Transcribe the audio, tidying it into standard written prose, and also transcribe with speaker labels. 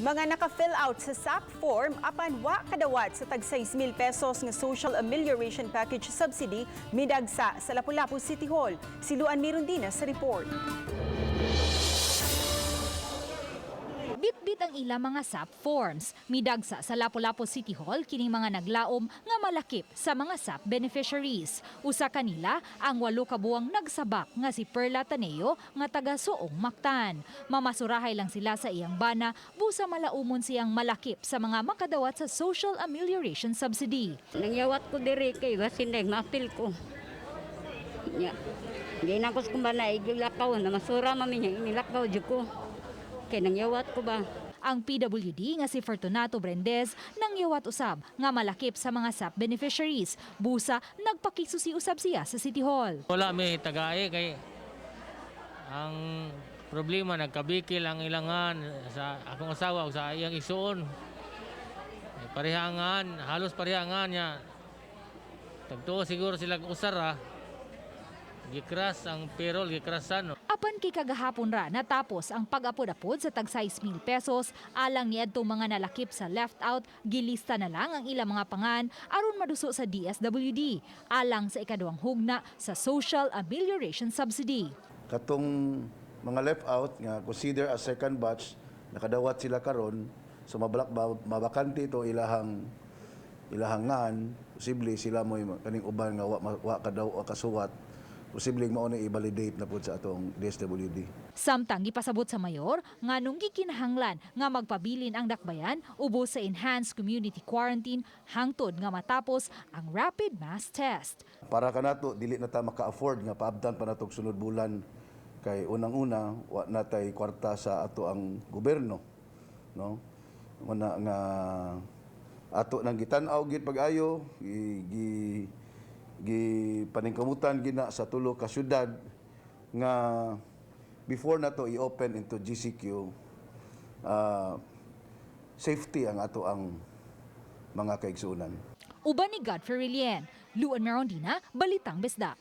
Speaker 1: Mga naka-fill out sa SAP form apan wa kadawat sa tag 6,000 pesos nga Social Amelioration Package subsidy midagsa sa Lapu-Lapu City Hall. Siluan Mirundina sa report.
Speaker 2: Bitbit ang ilang mga SAP forms. Midagsa sa Lapu-Lapu City Hall kining mga naglaom nga malakip sa mga SAP beneficiaries. Usa kanila ang 8 ka buwang nagsabak nga si Perla Taneo nga taga Suong Mactan. Mamasurahay lang sila sa iyang bana busa malaumon siyang malakip sa mga makadawat sa Social Amelioration Subsidy.
Speaker 3: Nangyawat ko diri kay gasineg mapil ko. Nya. Ginagos ko ba na igilakaw na masura mami niya inilakaw jud ko. Kay nangyawat ko ba?
Speaker 2: Ang PWD nga si Fortunato Brendez nangyawat usab nga malakip sa mga SAP beneficiaries. Busa nagpakisusi usab siya sa City Hall.
Speaker 4: Wala may tagae kay ang problema nagkabikil ang ilangan sa akong asawa ug sa iyang isuon. Parehangan, halos parehangan niya. Tagtuo siguro sila usara. Gikras ang payroll, gikrasan.
Speaker 2: Apan kay kagahapon ra natapos ang pag-apod-apod sa tag 6,000 pesos alang niadtong mga nalakip sa left out, gilista na lang ang ilang mga pangan aron maduso sa DSWD alang sa ikaduhang hugna sa Social Amelioration Subsidy.
Speaker 5: Katong mga left out nga consider as second batch nakadawat sila karon so mabakante ito ilahangan posible sila mo kaning uban nga wa kasuwat posibleng mao na i-validate na pud sa atong DSWD.
Speaker 2: Samtang gipasabot sa mayor nganong gikinahanglan nga magpabilin ang dakbayan ubos sa enhanced community quarantine hangtod nga matapos ang rapid mass test.
Speaker 5: Para kanato dili na ta maka-afford nga paabtan pa natog sunod bulan kay unang-una wa natay kwarta sa ato ang gobyerno, no? Muna nga ato nang gitan-aw gid pag-ayo paningkamutan gina sa tulo ka syudad nga before na to i-open into GCQ safety ang ato ang mga kaigsuonan.
Speaker 2: Uban ni Godfrey Rilien, Luan Merondina, Balitang Besda.